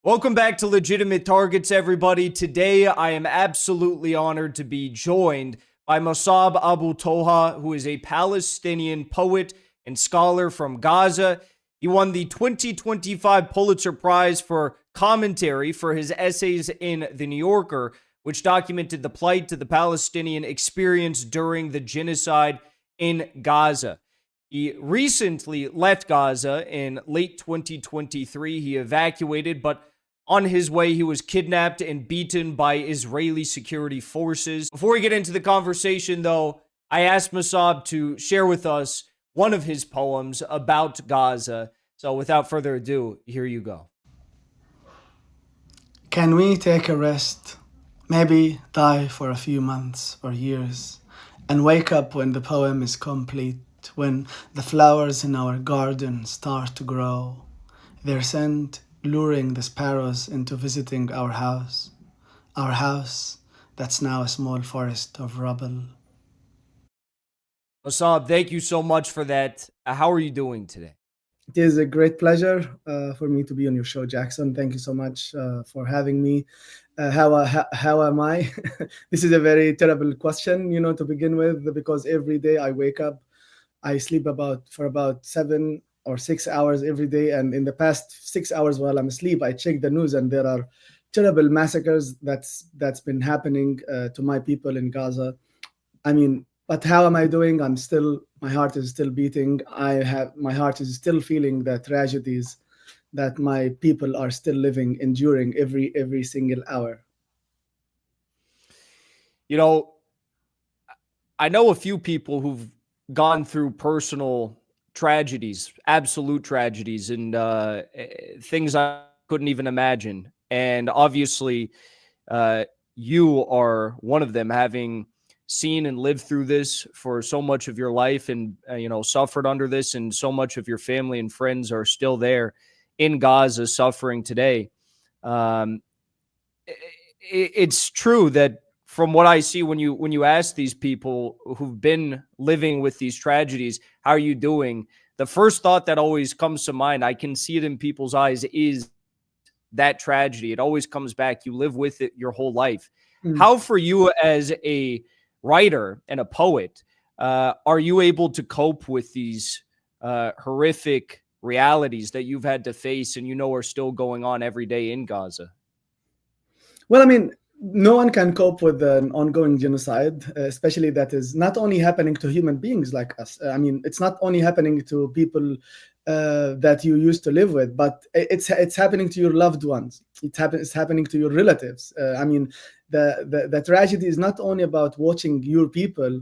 Welcome back to Legitimate Targets, everybody. Today, I am absolutely honored to be joined by Mosab Toha, who is a Palestinian poet and scholar from Gaza. He won the 2025 Pulitzer Prize for commentary for his essays in The New Yorker, which documented the plight of the Palestinian experience during the genocide in Gaza. He recently left Gaza in late 2023. He evacuated, but on his way, he was kidnapped and beaten by Israeli security forces. Before we get into the conversation, though, I asked Mosab to share with us one of his poems about Gaza. So without further ado, here you go. Can we take a rest? Maybe die for a few months or years and wake up when the poem is complete, when the flowers in our garden start to grow, their scent luring the sparrows into visiting our house that's now a small forest of rubble. Mosab, thank you so much for that. How are you doing today? It is a great pleasure for me to be on your show, Jackson. Thank you so much for having me. How am I? This is a very terrible question, to begin with, because every day I wake up, I sleep for about 7 or 6 hours every day. And in the past 6 hours while I'm asleep, I check the news and there are terrible massacres that's been happening to my people in Gaza. But how am I doing? My heart is still beating. My heart is still feeling the tragedies that my people are still enduring every single hour. I know a few people who've gone through personal tragedies, absolute tragedies, and things I couldn't even imagine. And obviously, you are one of them, having seen and lived through this for so much of your life and, suffered under this, and so much of your family and friends are still there in Gaza suffering today. It's true that from what I see, when you ask these people who've been living with these tragedies, how are you doing? The first thought that always comes to mind, I can see it in people's eyes, is that tragedy. It always comes back. You live with it your whole life. How, for you as a writer and a poet, are you able to cope with these horrific realities that you've had to face and are still going on every day in Gaza? Well, no one can cope with an ongoing genocide, especially that is not only happening to human beings like us. It's not only happening to people that you used to live with, but it's happening to your loved ones. It's happening to your relatives. The tragedy is not only about watching your people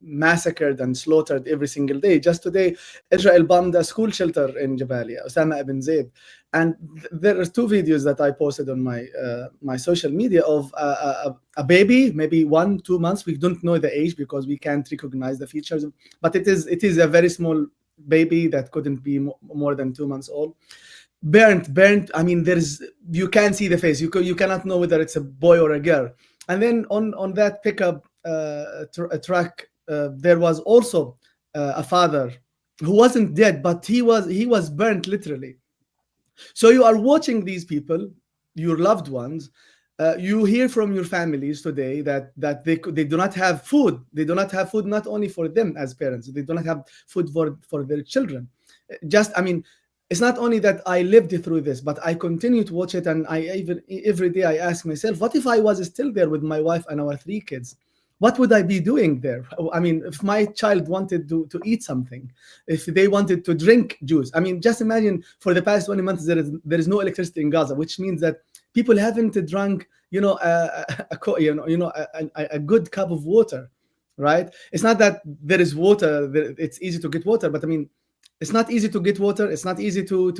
massacred and slaughtered every single day. Just today, Israel bombed a school shelter in Jabalia, Osama ibn Zaid. And there are 2 videos that I posted on my social media of a baby, maybe 1-2 months. We don't know the age because we can't recognize the features, but it is a very small baby that couldn't be more than 2 months old. Burnt. You can't see the face. You cannot know whether it's a boy or a girl. And then on that pickup truck, there was also a father who wasn't dead, but he was burnt literally. So you are watching these people, your loved ones. You hear from your families today that they do not have food. They do not have food, not only for them as parents. They do not have food for their children. It's not only that I lived through this, but I continue to watch it, and every day I ask myself, what if I was still there with my wife and our 3 kids? What would I be doing there? If my child wanted to eat something, if they wanted to drink juice, just imagine, for the past 20 months there is no electricity in Gaza, which means that people haven't drunk, a good cup of water, right? It's not that there is water; it's easy to get water, but it's not easy to get water. It's not easy to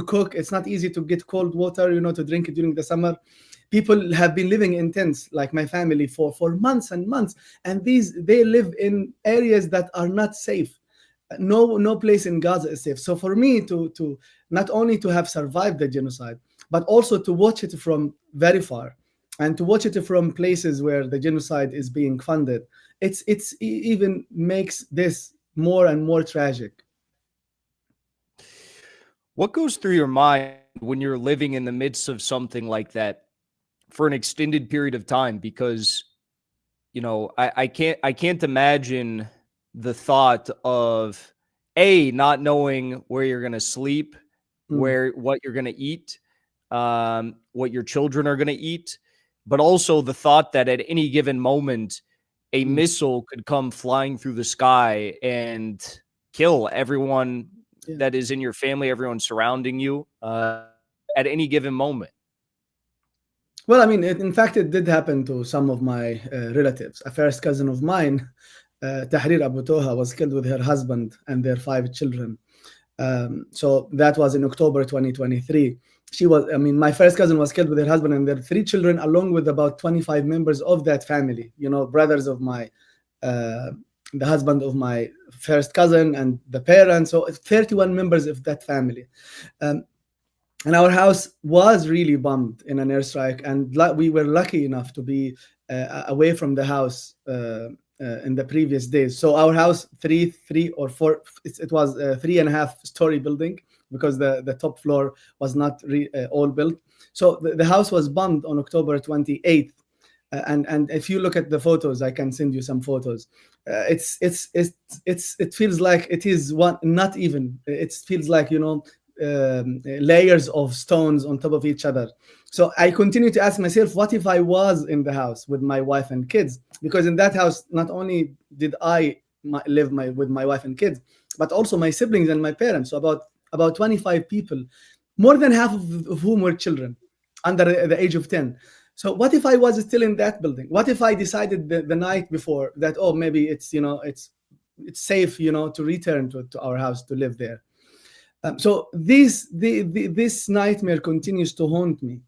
cook. It's not easy to get cold water, to drink during the summer. People have been living in tents, like my family, for months and months, and they live in areas that are not safe. No place in Gaza is safe. So for me to not only to have survived the genocide, but also to watch it from very far, and to watch it from places where the genocide is being funded, it's even makes this more and more tragic. What goes through your mind when you're living in the midst of something like that for an extended period of time, because I can't imagine the thought of not knowing where you're going to sleep, what you're going to eat, what your children are going to eat, but also the thought that at any given moment a missile could come flying through the sky and kill everyone that is in your family, everyone surrounding you, at any given moment. Well, I mean, in fact, it did happen to some of my relatives. A first cousin of mine, Tahrir Abu Toha, was killed with her husband and their 5 children. So that was in October 2023. My first cousin was killed with her husband and their 3 children, along with about 25 members of that family, brothers of the husband of my first cousin and the parents. So 31 members of that family. And our house was really bombed in an airstrike, and we were lucky enough to be away from the house in the previous days. So our house, it was a 3.5-story building, because the top floor was not all built. So the house was bombed on October 28th. And if you look at the photos, I can send you some photos. It feels like it is one, not even. It feels like layers of stones on top of each other. So I continue to ask myself, what if I was in the house with my wife and kids? Because in that house, not only did I live with my wife and kids, but also my siblings and my parents. So about 25 people, more than half of whom were children under the age of 10. So what if I was still in that building? What if I decided the night before that, maybe it's safe, to return to our house to live there? So this nightmare continues to haunt me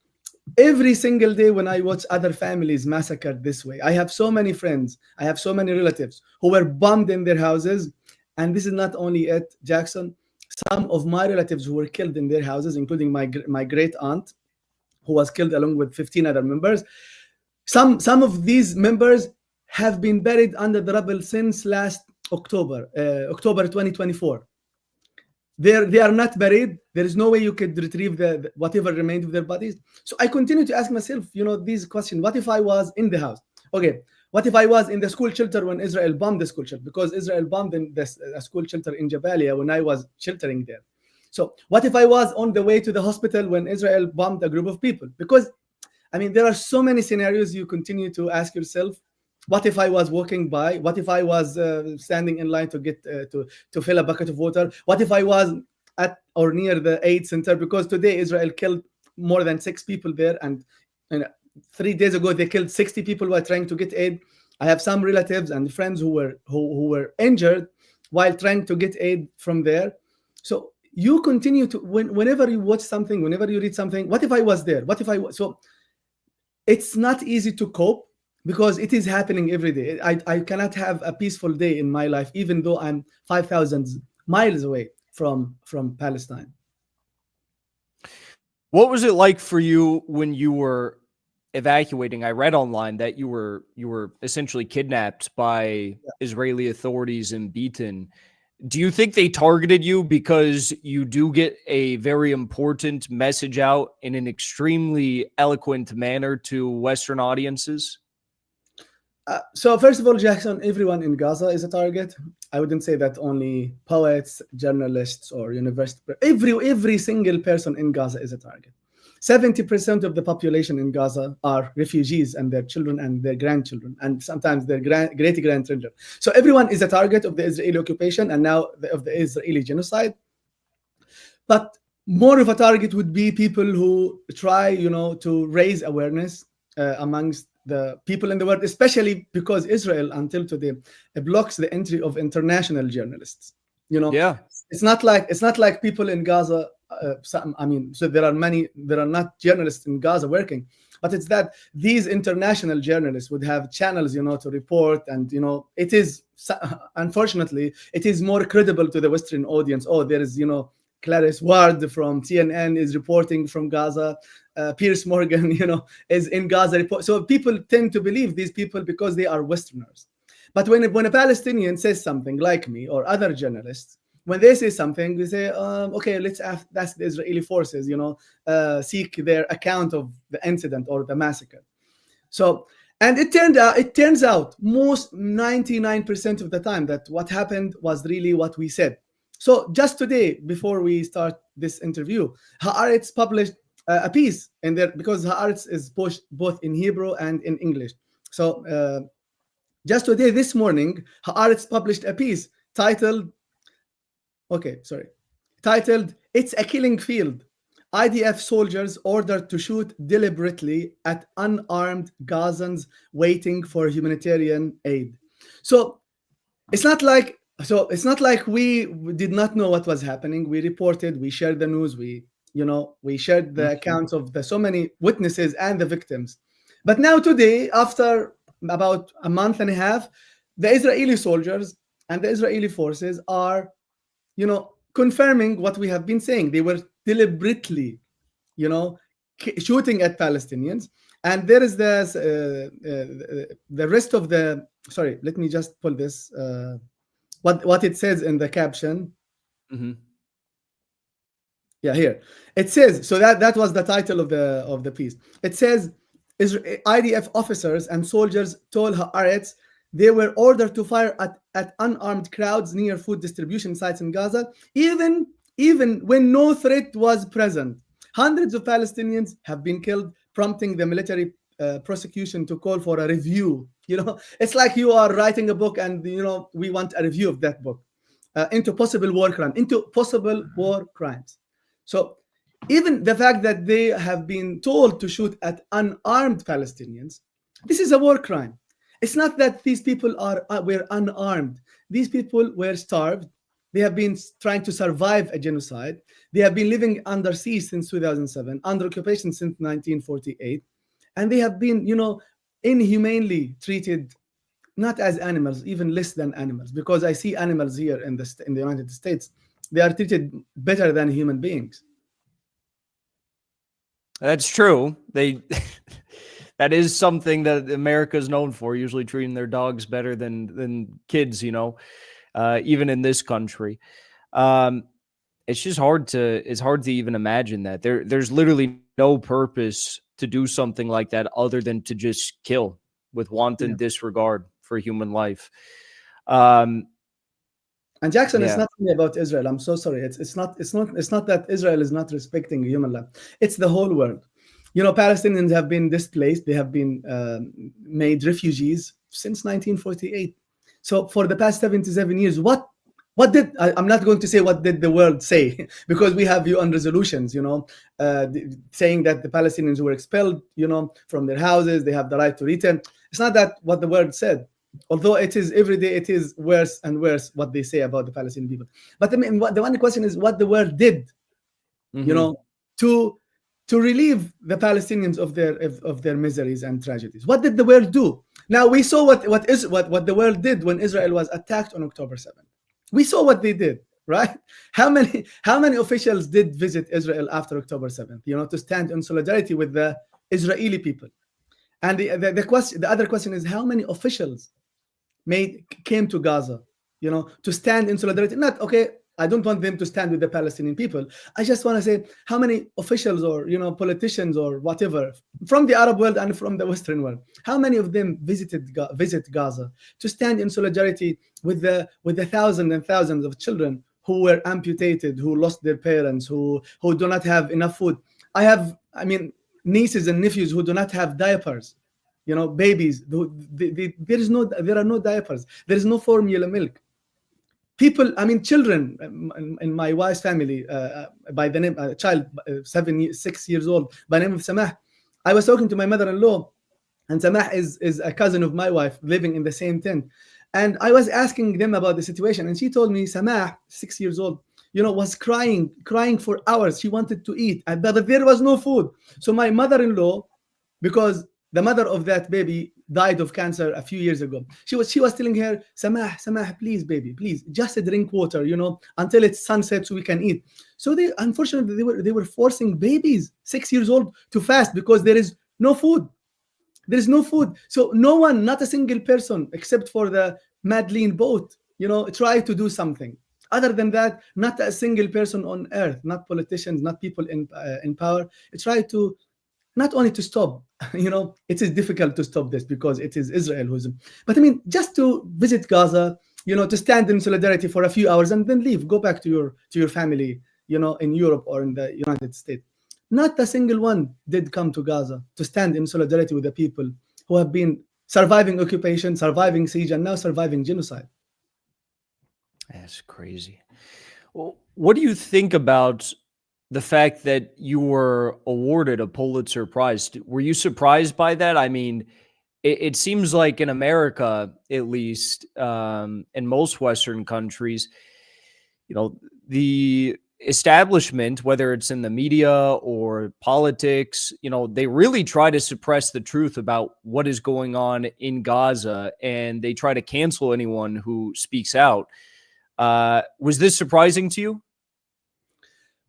every single day when I watch other families massacred this way. I have so many friends, I have so many relatives who were bombed in their houses. And this is not only it, Jackson. Some of my relatives who were killed in their houses, including my great aunt, who was killed along with 15 other members. Some of these members have been buried under the rubble since last October 2024. They are not buried. There is no way you could retrieve the whatever remained of their bodies. So I continue to ask myself, these questions. What if I was in the house? Okay, what if I was in the school shelter when Israel bombed the school shelter? Because Israel bombed a school shelter in Jabalia when I was sheltering there. So what if I was on the way to the hospital when Israel bombed a group of people? Because, there are so many scenarios you continue to ask yourself. What if I was walking by? What if I was standing in line to get to fill a bucket of water? What if I was at or near the aid center? Because today Israel killed more than 6 people there, and 3 days ago they killed 60 people who were trying to get aid. I have some relatives and friends who were injured while trying to get aid from there. So you continue to, whenever you watch something, whenever you read something, what if I was there? What if I was? So it's not easy to cope, because it is happening every day. I cannot have a peaceful day in my life, even though I'm 5,000 miles away from Palestine. What was it like for you when you were evacuating? I read online that you were essentially kidnapped by Israeli authorities and beaten. Do you think they targeted you because you do get a very important message out in an extremely eloquent manner to Western audiences? So first of all, Jackson, everyone in Gaza is a target. I wouldn't say that only poets, journalists, or university. Every single person in Gaza is a target. 70% of the population in Gaza are refugees, and their children and their grandchildren, and sometimes their great-grandchildren. So everyone is a target of the Israeli occupation and now of the Israeli genocide. But more of a target would be people who try, to raise awareness amongst the people in the world, especially because Israel, until today, blocks the entry of international journalists. It's not like people in Gaza. So there are not journalists in Gaza working, but it's that these international journalists would have channels, to report, and it is, unfortunately, it is more credible to the Western audience. Oh, there is, Clarice Ward from CNN is reporting from Gaza. Piers Morgan, is in Gaza. So people tend to believe these people because they are Westerners. But when a Palestinian says something like me or other journalists, when they say something, we say, okay, let's ask the Israeli forces, seek their account of the incident or the massacre. So, and it turns out most 99% of the time that what happened was really what we said. So just today, before we start this interview, Haaretz published a piece in there, because Haaretz is pushed both in Hebrew and in English. So just today, this morning, Haaretz published a piece titled, "It's a Killing Field. IDF soldiers ordered to shoot deliberately at unarmed Gazans waiting for humanitarian aid." So it's not like we did not know what was happening. We reported, we shared the news, we shared the accounts of the so many witnesses and the victims. But now today, after about a month and a half, the Israeli soldiers and the Israeli forces are, confirming what we have been saying. They were deliberately, shooting at Palestinians. And there is the rest of the. Sorry, let me just pull this. What it says in the caption. Mm-hmm. Yeah, here it says. So that was the title of the piece. It says, IDF officers and soldiers told Haaretz they were ordered to fire at unarmed crowds near food distribution sites in Gaza, even when no threat was present. Hundreds of Palestinians have been killed, prompting the military prosecution to call for a review. It's like you are writing a book and, we want a review of that book into possible war crimes. So even the fact that they have been told to shoot at unarmed Palestinians, this is a war crime. It's not that these people were unarmed. These people were starved. They have been trying to survive a genocide. They have been living under siege since 2007, under occupation since 1948. And they have been, inhumanely treated, not as animals, even less than animals, because I see animals here in the United States. They are treated better than human beings. That's true. That is something that America is known for, usually treating their dogs better than kids, even in this country. It's just hard to even imagine that. There's literally no purpose to do something like that other than to just kill with wanton disregard for human life. And Jackson, it's not only about Israel. I'm so sorry. It's not that Israel is not respecting human life. It's the whole world. Palestinians have been displaced. They have been made refugees since 1948. So for the past 77 years, I'm not going to say what did the world say, because we have UN resolutions, saying that the Palestinians were expelled, from their houses. They have the right to return. It's not that what the world said. Although it is every day, it is worse and worse what they say about the Palestinian people. But the one question is what the world did, to relieve the Palestinians of their miseries and tragedies. What did the world do? Now we saw what the world did when Israel was attacked on October 7th. We saw what they did, right? How many officials did visit Israel after October 7th? To stand in solidarity with the Israeli people. And the other question is, how many officials came to Gaza, to stand in solidarity? I don't want them to stand with the Palestinian people. I just want to say, how many officials or politicians or whatever from the Arab world and from the Western world, how many of them visit Gaza to stand in solidarity with the thousands and thousands of children who were amputated, who lost their parents, who do not have enough food? I have nieces and nephews who do not have diapers. Babies. There are no diapers. There is no formula milk. People, children in my wife's family, by the name, a child, 6 years old, by the name of Samah. I was talking to my mother-in-law, and Samah is a cousin of my wife, living in the same tent. And I was asking them about the situation, and she told me Samah, 6 years old, was crying for hours. She wanted to eat, but there was no food. So my mother-in-law, because the mother of that baby died of cancer a few years ago, she was telling her, Samah, please, baby, please, just drink water, until it's sunset so we can eat. So unfortunately, they were forcing babies, 6 years old, to fast because there is no food. There is no food. So no one, not a single person, except for the Madeleine boat, tried to do something. Other than that, not a single person on earth, not politicians, not people in power, try to not only to stop, it is difficult to stop this because it is Israel who's, but I mean, just to visit Gaza, to stand in solidarity for a few hours and then leave, go back to your family, in Europe or in the United States. Not a single one did come to Gaza to stand in solidarity with the people who have been surviving occupation, surviving siege, and now surviving genocide. That's crazy. Well, what do you think about the fact that you were awarded a Pulitzer Prize? Were you surprised by that? I mean, it seems like in America, at least, in most Western countries, the establishment, whether it's in the media or politics, they really try to suppress the truth about what is going on in Gaza, and they try to cancel anyone who speaks out. Was this surprising to you?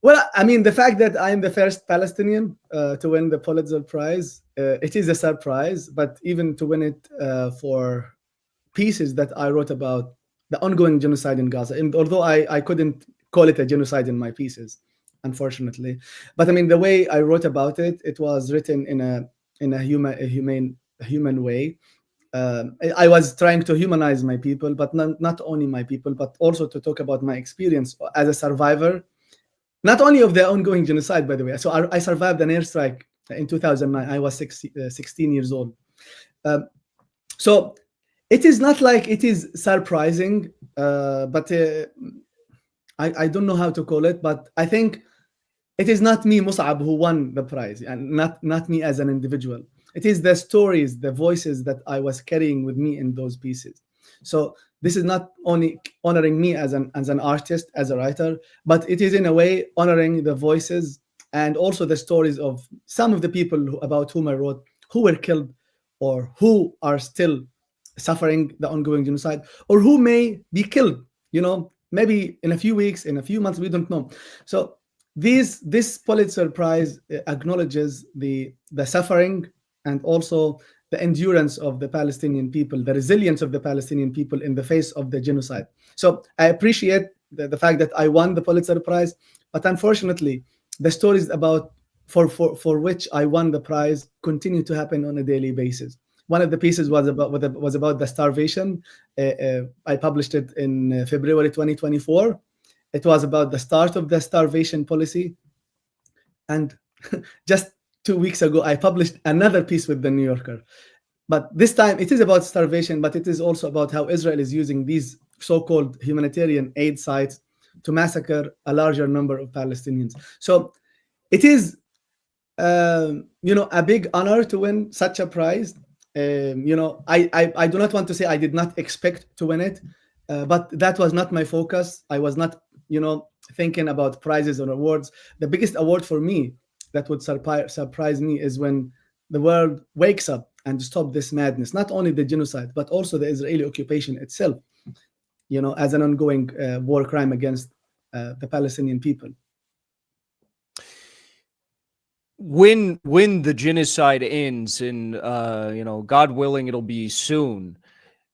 Well, I mean, the fact that I'm the first Palestinian to win the Pulitzer Prize, it is a surprise, but even to win it for pieces that I wrote about the ongoing genocide in Gaza, and although I couldn't call it a genocide in my pieces, unfortunately, but I mean, the way I wrote about it, it was written in a human way. I was trying to humanize my people, but not only my people, but also to talk about my experience as a survivor, not only of the ongoing genocide, by the way. So I survived an airstrike in 2009. I was 16 years old. So it is not like it is surprising, but I don't know how to call it, but I think it is not me, Mosab, who won the prize, and not me as an individual. It is the stories, the voices that I was carrying with me in those pieces. So this is not only honoring me as an artist, as a writer, but it is in a way honoring the voices and also the stories of some of the people about whom I wrote, who were killed or who are still suffering the ongoing genocide, or who may be killed, maybe in a few weeks, in a few months, we don't know. So this Pulitzer Prize acknowledges the suffering and also the endurance of the Palestinian people, the resilience of the Palestinian people in the face of the genocide. So I appreciate the fact that I won the Pulitzer Prize, but unfortunately, the stories about for which I won the prize continue to happen on a daily basis. One of the pieces was about the starvation. I published it in February 2024. It was about the start of the starvation policy, and just 2 weeks ago, I published another piece with the New Yorker. But this time it is about starvation, but it is also about how Israel is using these so-called humanitarian aid sites to massacre a larger number of Palestinians. So it is, a big honor to win such a prize. I do not want to say I did not expect to win it, but that was not my focus. I was not, thinking about prizes or awards. The biggest award for me that would surprise me is when the world wakes up and stop this madness, not only the genocide, but also the Israeli occupation itself, as an ongoing war crime against the Palestinian people. When the genocide ends, and God willing, it'll be soon.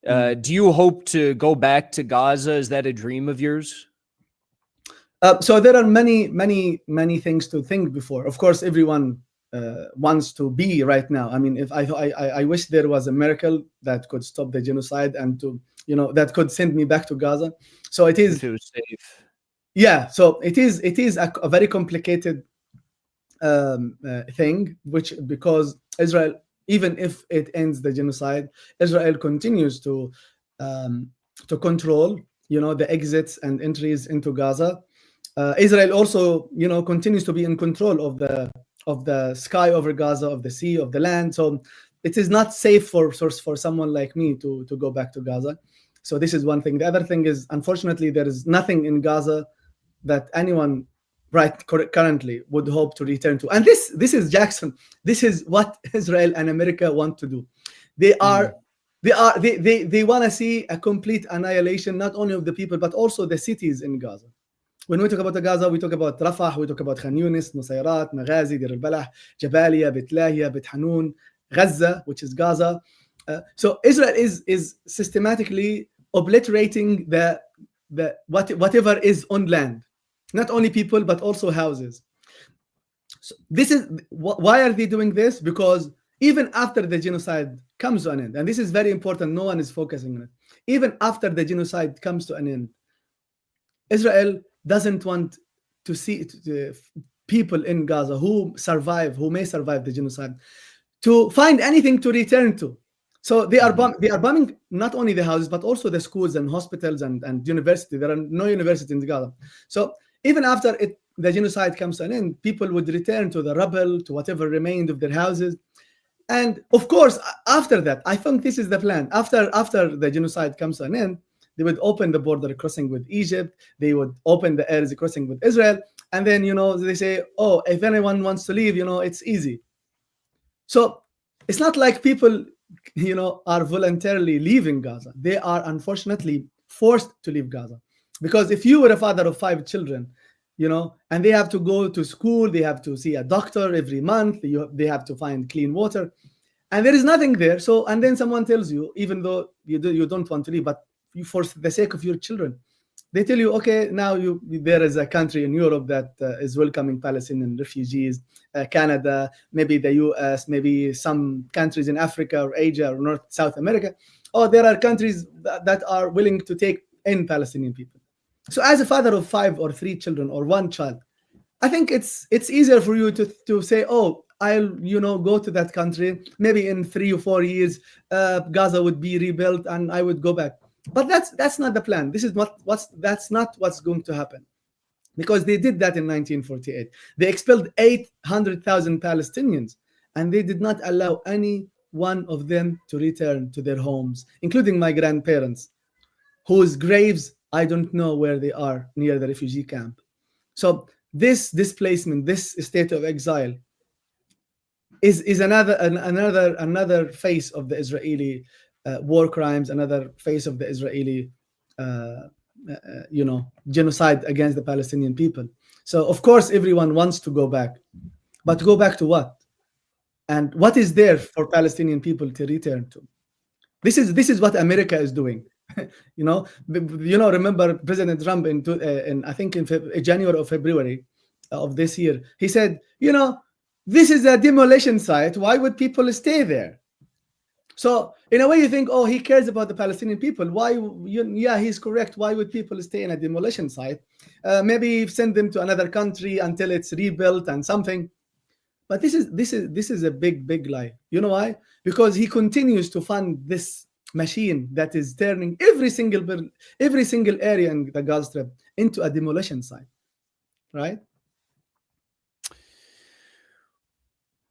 Do you hope to go back to Gaza? Is that a dream of yours? So there are many things to think before. Of course, everyone wants to be right now. I mean, if I wish there was a miracle that could stop the genocide and to that could send me back to Gaza. So it is. If it was safe. Yeah. So it is a very complicated thing, because Israel, even if it ends the genocide, Israel continues to control the exits and entries into Gaza. Israel also continues to be in control of the sky over Gaza, of the sea, of the land. So it is not safe for someone like me to go back to Gaza. So this is one thing. The other thing is, unfortunately, there is nothing in Gaza that anyone currently would hope to return to. And this is Jackson. This is what Israel and America want to do. They want to see a complete annihilation, not only of the people, but also the cities in Gaza. When we talk about Gaza, we talk about Rafah, we talk about Khan Yunis, Nusayrat, Maghazi, Dir al-Balah, Jabalia, Beit Lahia, Beit Hanun, Gaza, which is Gaza. So Israel is systematically obliterating the whatever is on land, not only people but also houses. So this is why are they doing this? Because even after the genocide comes to an end, and this is very important, no one is focusing on it. Even after the genocide comes to an end, Israel doesn't want to see people in Gaza who may survive the genocide, to find anything to return to. So they are bombing not only the houses but also the schools and hospitals and university. There are no universities in Gaza. So even after the genocide comes to an end, people would return to the rubble, to whatever remained of their houses. And of course, after that, I think this is the plan. After the genocide comes to an end, they would open the border crossing with Egypt. They would open the air crossing with Israel. And then, they say, oh, if anyone wants to leave, it's easy. So it's not like people, are voluntarily leaving Gaza. They are unfortunately forced to leave Gaza. Because if you were a father of 5 children, and they have to go to school, they have to see a doctor every month, they have to find clean water, and there is nothing there. So, and then someone tells you, even though you don't want to leave, but for the sake of your children, they tell you, okay, now there is a country in Europe that is welcoming Palestinian refugees, Canada, maybe the US, maybe some countries in Africa or Asia or North South America. Oh, there are countries that are willing to take in Palestinian people. So as a father of 5 or 3 children or 1 child, I think it's easier for you to say, oh, I'll go to that country. Maybe in 3 or 4 years, Gaza would be rebuilt and I would go back. But that's not the plan. That's not what's going to happen, because they did that in 1948. They expelled 800,000 Palestinians, and they did not allow any one of them to return to their homes, including my grandparents, whose graves I don't know where they are near the refugee camp. So this displacement, this state of exile, is another face of the Israeli war crimes, another face of the Israeli genocide against the Palestinian people. So of course everyone wants to go back, but go back to what? And what is there for Palestinian people to return to? This is what America is doing. Remember President Trump in I think in January or February of this year, he said, this is a demolition site. Why would people stay there? So in a way you think, oh, he cares about the Palestinian people. Why? Yeah, he's correct. Why would people stay in a demolition site? Maybe send them to another country until it's rebuilt and something. But this is a big lie. You know why? Because he continues to fund this machine that is turning every single area in the Gaza Strip into a demolition site, right?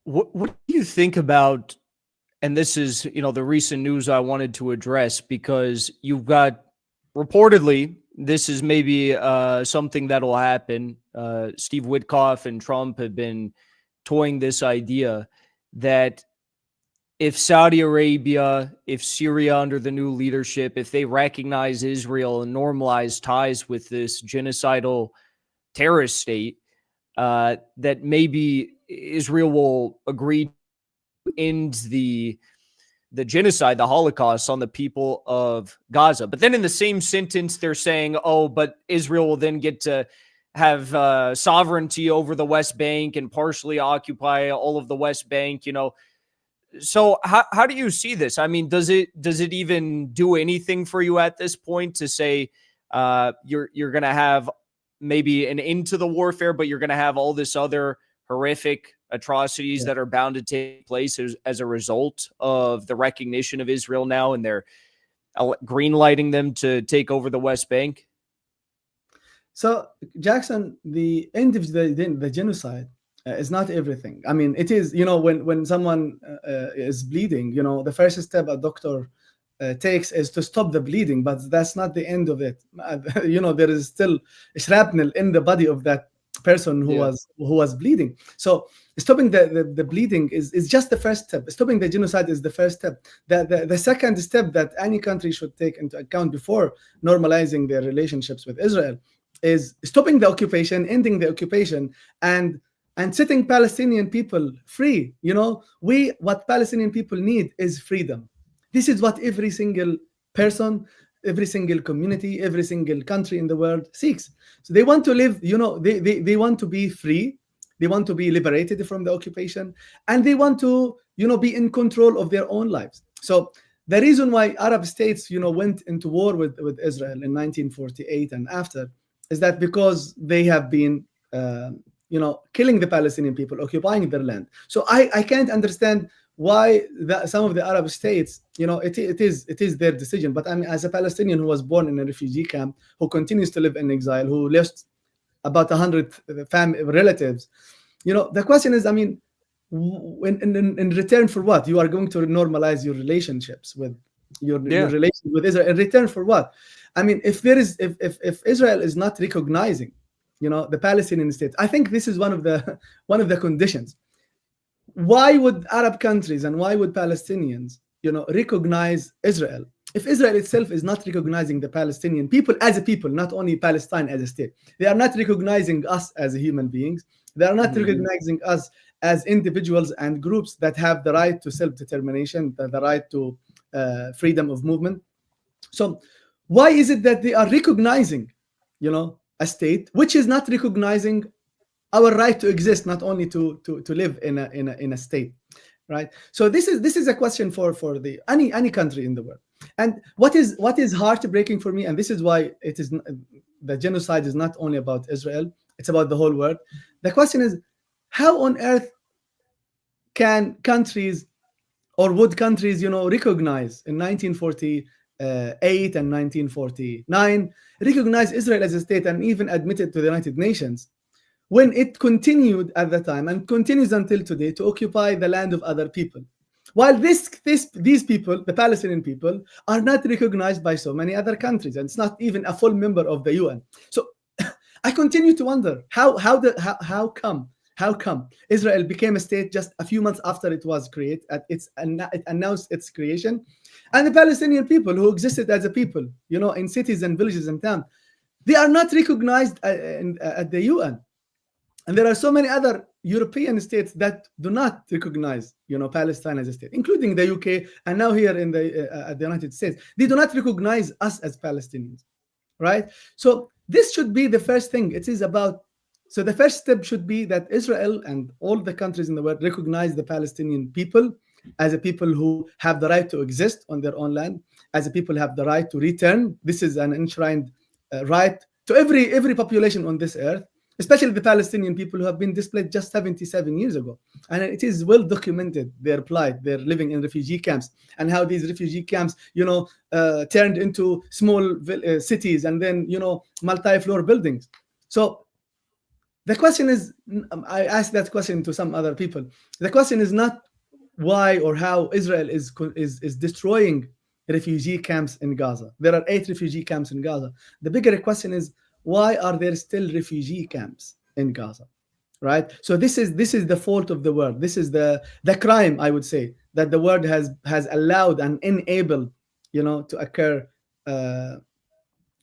What do you think about, and this is, the recent news I wanted to address, because you've got, reportedly, this is maybe something that'll happen. Steve Witkoff and Trump have been toying this idea that if Saudi Arabia, if Syria under the new leadership, if they recognize Israel and normalize ties with this genocidal terrorist state, that maybe Israel will agree to end the genocide, the Holocaust on the people of Gaza. But then in the same sentence, they're saying, oh, but Israel will then get to have sovereignty over the West Bank and partially occupy all of the West Bank, So how do you see this? I mean, does it even do anything for you at this point to say you're going to have maybe an end to the warfare, but you're going to have all this other horrific atrocities that are bound to take place as a result of the recognition of Israel now, and they're green lighting them to take over the West Bank? So, Jackson, the end of the genocide is not everything. I mean, it is, when someone is bleeding, the first step a doctor takes is to stop the bleeding, but that's not the end of it. There is still shrapnel in the body of that person who was bleeding. So stopping the bleeding is just the first step. Stopping the genocide is the first step. The second step that any country should take into account before normalizing their relationships with Israel is stopping the occupation, ending the occupation, and setting Palestinian people free. What Palestinian people need is freedom. This is what every single person every single community, every single country in the world seeks. So they want to live, they want to be free, they want to be liberated from the occupation, and they want to, be in control of their own lives. So the reason why Arab states, went into war with Israel in 1948 and after is that because they have been, killing the Palestinian people, occupying their land. So I can't understand why some of the Arab states, it is their decision. But I mean, as a Palestinian who was born in a refugee camp, who continues to live in exile, who lost about 100 relatives, the question is, I mean, in return for what? You are going to normalize your relationships with your relations with Israel in return for what? I mean, if Israel is not recognizing, the Palestinian state, I think this is one of the conditions. Why would Arab countries and why would Palestinians, recognize Israel if Israel itself is not recognizing the Palestinian people as a people, not only Palestine as a state? They are not recognizing us as human beings. They are not recognizing us as individuals and groups that have the right to self-determination, the right to freedom of movement. So why is it that they are recognizing, a state which is not recognizing our right to exist, not only to live in a state, right? So this is a question for the any country in the world. And what is heartbreaking for me, and this is why it is the genocide is not only about Israel, it's about the whole world. The question is, how on earth can countries, or would countries, recognize in 1948 and 1949, recognize Israel as a state and even admit it to the United Nations, when it continued at the time and continues until today to occupy the land of other people, while these people, the Palestinian people, are not recognized by so many other countries, and it's not even a full member of the UN. So I continue to wonder how come Israel became a state just a few months after it was created, it announced its creation, and the Palestinian people who existed as a people, in cities and villages and towns, they are not recognized at the UN. And there are so many other European states that do not recognize, Palestine as a state, including the UK, and now here in the United States. They do not recognize us as Palestinians, right? So this should be the first thing. It is about. So the first step should be that Israel and all the countries in the world recognize the Palestinian people as a people who have the right to exist on their own land, as a people who have the right to return. This is an enshrined right to every population on this earth, especially the Palestinian people who have been displaced just 77 years ago. And it is well documented, their plight, their living in refugee camps, and how these refugee camps, turned into small cities and then, multi-floor buildings. So the question is, I asked that question to some other people. The question is not why or how Israel is destroying refugee camps in Gaza. There are 8 refugee camps in Gaza. The bigger question is, why are there still refugee camps in Gaza, right? So this is the fault of the world. This is the crime, I would say, that the world has allowed and enabled, to occur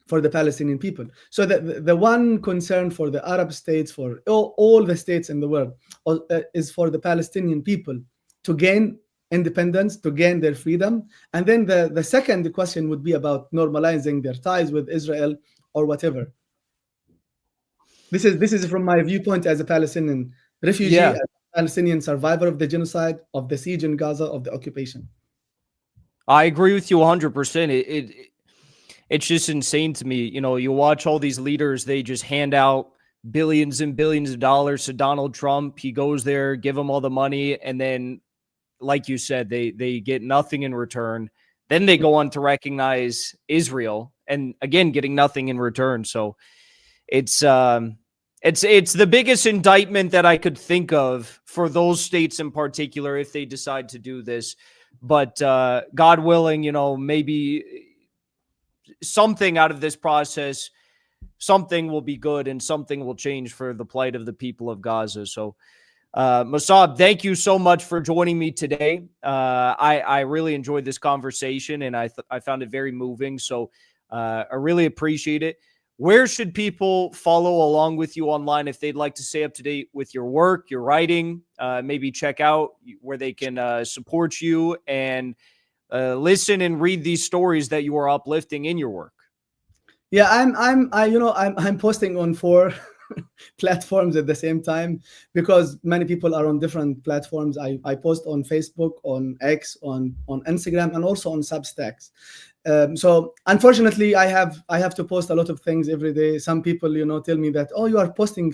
for the Palestinian people. So the one concern for the Arab states, for all the states in the world, is for the Palestinian people to gain independence, to gain their freedom. And then the second question would be about normalizing their ties with Israel or whatever. This is from my viewpoint as a Palestinian refugee, as a Palestinian survivor of the genocide, of the siege in Gaza, of the occupation. I agree with you 100%. It's just insane to me. You watch all these leaders, they just hand out billions and billions of dollars to Donald Trump. He goes there, give him all the money, and then, like you said, they get nothing in return. Then they go on to recognize Israel, and again, getting nothing in return. So it's the biggest indictment that I could think of for those states in particular if they decide to do this. But God willing, maybe something out of this process, something will be good and something will change for the plight of the people of Gaza. So Mosab, thank you so much for joining me today. I really enjoyed this conversation, and I found it very moving. So I really appreciate it. Where should people follow along with you online if they'd like to stay up to date with your work, your writing, maybe check out where they can support you and listen and read these stories that you are uplifting in your work. Yeah, I'm posting on 4 platforms at the same time because many people are on different platforms. I post on Facebook, on X, on Instagram, and also on Substacks. So unfortunately, I have to post a lot of things every day. Some people, tell me that, oh, you are posting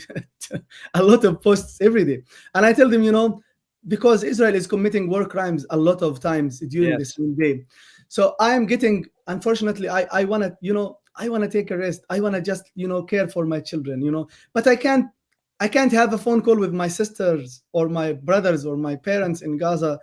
a lot of posts every day, and I tell them, because Israel is committing war crimes a lot of times during the same day. So I am getting, unfortunately, I want to, I want to take a rest. I want to just, care for my children, but I can't have a phone call with my sisters or my brothers or my parents in Gaza,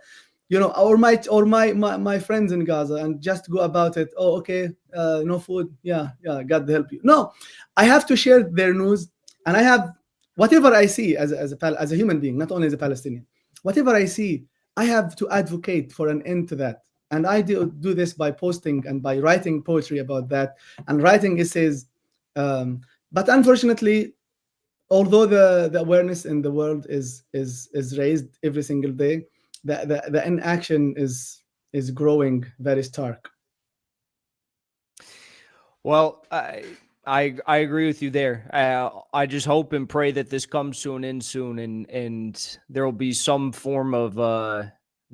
or my friends in Gaza and just go about it. Oh, okay, no food. Yeah, God help you. No, I have to share their news, and I have whatever I see as a human being, not only as a Palestinian. Whatever I see, I have to advocate for an end to that. And I do this by posting and by writing poetry about that and writing essays. But unfortunately, although the awareness in the world is raised every single day, the inaction is growing very stark. Well, I agree with you there. I just hope and pray that this comes to an end soon, and there will be some form of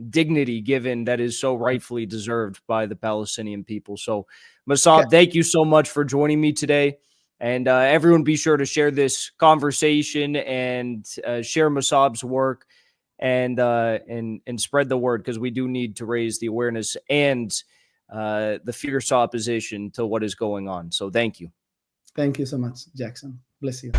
dignity given that is so rightfully deserved by the Palestinian people. So, Mosab, thank you so much for joining me today. And everyone be sure to share this conversation and share Mosab's work and spread the word, because we do need to raise the awareness and the fierce opposition to what is going on. So thank you. Thank you so much, Jackson. Bless you.